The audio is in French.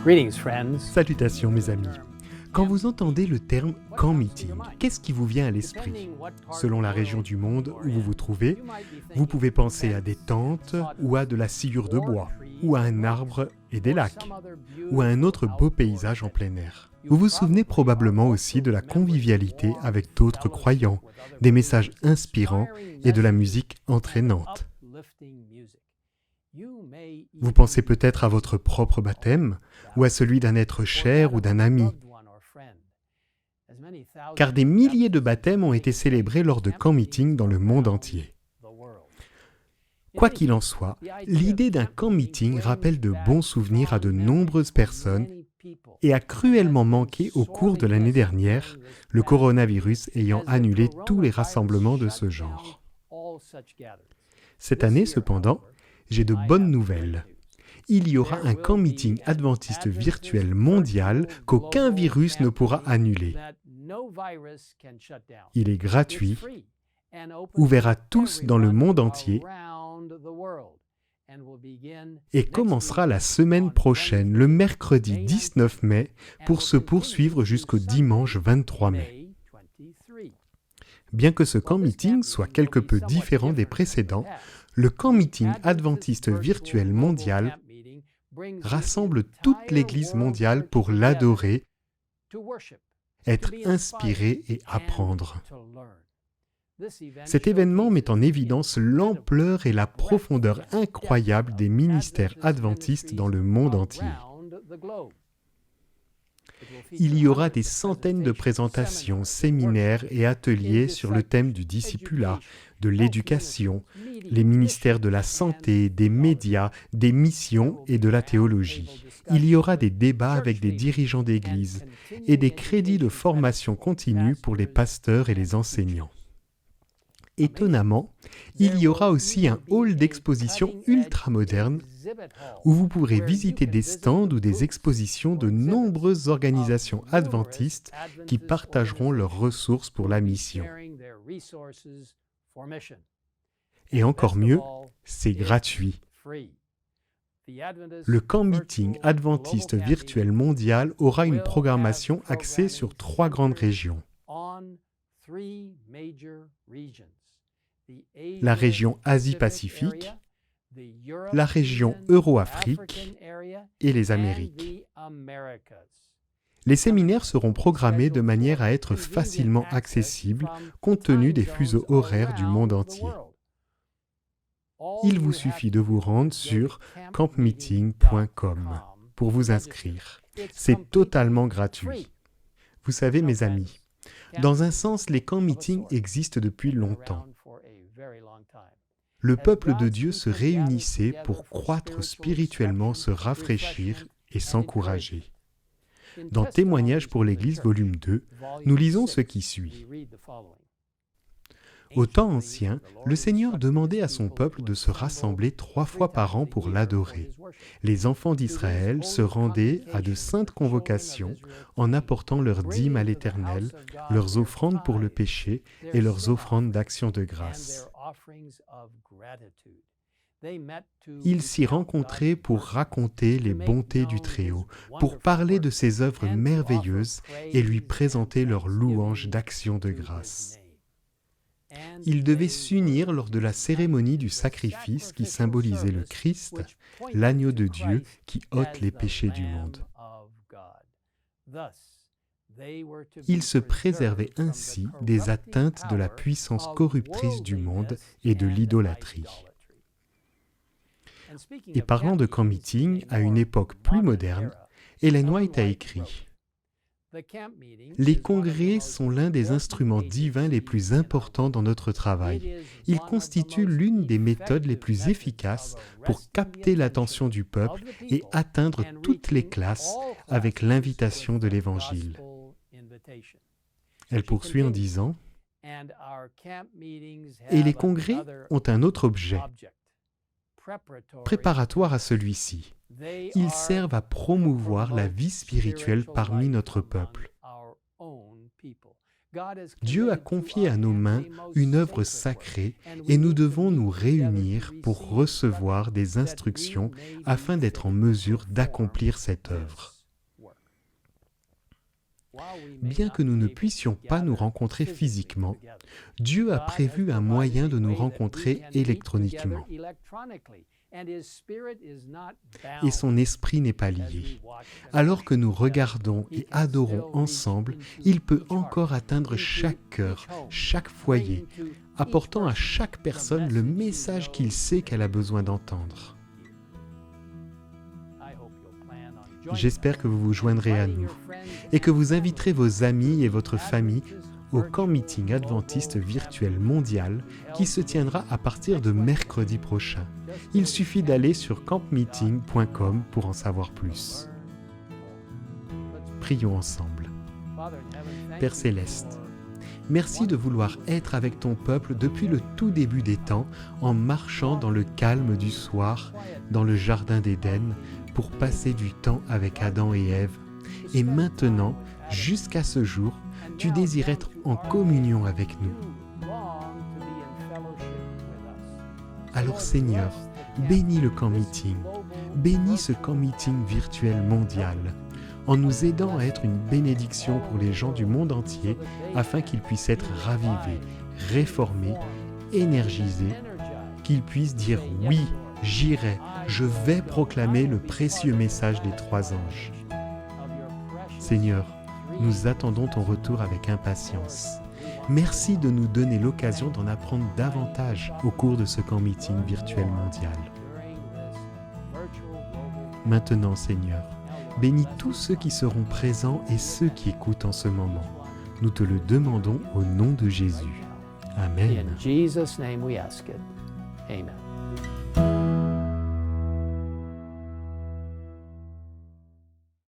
Greetings, friends. Salutations mes amis. Quand vous entendez le terme camp meeting, qu'est-ce qui vous vient à l'esprit? Selon la région du monde où vous vous trouvez, vous pouvez penser à des tentes ou à de la sciure de bois, ou à un arbre et des lacs, ou à un autre beau paysage en plein air. Vous vous souvenez probablement aussi de la convivialité avec d'autres croyants, des messages inspirants et de la musique entraînante. Vous pensez peut-être à votre propre baptême, ou à celui d'un être cher ou d'un ami. Car des milliers de baptêmes ont été célébrés lors de camp meeting dans le monde entier. Quoi qu'il en soit, l'idée d'un camp meeting rappelle de bons souvenirs à de nombreuses personnes et a cruellement manqué au cours de l'année dernière, le coronavirus ayant annulé tous les rassemblements de ce genre. Cette année, cependant, j'ai de bonnes nouvelles. Il y aura un camp meeting adventiste virtuel mondial qu'aucun virus ne pourra annuler. Il est gratuit, ouvert à tous dans le monde entier et commencera la semaine prochaine, le mercredi 19 mai, pour se poursuivre jusqu'au dimanche 23 mai. Bien que ce camp meeting soit quelque peu différent des précédents, le camp meeting adventiste virtuel mondial rassemble toute l'Église mondiale pour l'adorer, être inspiré et apprendre. Cet événement met en évidence l'ampleur et la profondeur incroyable des ministères adventistes dans le monde entier. Il y aura des centaines de présentations, séminaires et ateliers sur le thème du discipulat, de l'éducation, les ministères de la santé, des médias, des missions et de la théologie. Il y aura des débats avec des dirigeants d'église et des crédits de formation continue pour les pasteurs et les enseignants. Étonnamment, il y aura aussi un hall d'exposition ultramoderne où vous pourrez visiter des stands ou des expositions de nombreuses organisations adventistes qui partageront leurs ressources pour la mission. Et encore mieux, c'est gratuit. Le camp meeting adventiste virtuel mondial aura une programmation axée sur 3 grandes régions. La région Asie-Pacifique, la région Euro-Afrique et les Amériques. Les séminaires seront programmés de manière à être facilement accessibles compte tenu des fuseaux horaires du monde entier. Il vous suffit de vous rendre sur campmeeting.com pour vous inscrire. C'est totalement gratuit. Vous savez, mes amis, dans un sens, les camps meetings existent depuis longtemps. Le peuple de Dieu se réunissait pour croître spirituellement, se rafraîchir et s'encourager. Dans Témoignages pour l'Église, volume 2, nous lisons ce qui suit. Au temps ancien, le Seigneur demandait à son peuple de se rassembler 3 fois par an pour l'adorer. Les enfants d'Israël se rendaient à de saintes convocations en apportant leurs dîmes à l'Éternel, leurs offrandes pour le péché et leurs offrandes d'action de grâce. Ils s'y rencontraient pour raconter les bontés du Très-Haut, pour parler de ses œuvres merveilleuses et lui présenter leurs louanges d'action de grâce. Ils devaient s'unir lors de la cérémonie du sacrifice qui symbolisait le Christ, l'agneau de Dieu qui ôte les péchés du monde. Ils se préservaient ainsi des atteintes de la puissance corruptrice du monde et de l'idolâtrie. Et parlant de camp meeting à une époque plus moderne, Ellen White a écrit « Les congrès sont l'un des instruments divins les plus importants dans notre travail. Ils constituent l'une des méthodes les plus efficaces pour capter l'attention du peuple et atteindre toutes les classes avec l'invitation de l'Évangile. » Elle poursuit en disant « Et les congrès ont un autre objet, préparatoire à celui-ci. Ils servent à promouvoir la vie spirituelle parmi notre peuple. Dieu a confié à nos mains une œuvre sacrée et nous devons nous réunir pour recevoir des instructions afin d'être en mesure d'accomplir cette œuvre. Bien que nous ne puissions pas nous rencontrer physiquement, Dieu a prévu un moyen de nous rencontrer électroniquement. Et son esprit n'est pas lié. Alors que nous regardons et adorons ensemble, il peut encore atteindre chaque cœur, chaque foyer, apportant à chaque personne le message qu'il sait qu'elle a besoin d'entendre. J'espère que vous vous joindrez à nous et que vous inviterez vos amis et votre famille au camp meeting adventiste virtuel mondial qui se tiendra à partir de mercredi prochain. Il suffit d'aller sur campmeeting.com pour en savoir plus. Prions ensemble. Père Céleste, merci de vouloir être avec ton peuple depuis le tout début des temps en marchant dans le calme du soir, dans le jardin d'Éden, pour passer du temps avec Adam et Ève. Et maintenant, jusqu'à ce jour, tu désires être en communion avec nous. Alors Seigneur, bénis le camp meeting, bénis ce camp meeting virtuel mondial, en nous aidant à être une bénédiction pour les gens du monde entier, afin qu'ils puissent être ravivés, réformés, énergisés, qu'ils puissent dire « Oui, j'irai, je vais proclamer le précieux message des 3 anges. » Seigneur, nous attendons ton retour avec impatience. Merci de nous donner l'occasion d'en apprendre davantage au cours de ce camp meeting virtuel mondial. Maintenant, Seigneur, bénis tous ceux qui seront présents et ceux qui écoutent en ce moment. Nous te le demandons au nom de Jésus. Amen. In Jesus' name we ask it. Amen.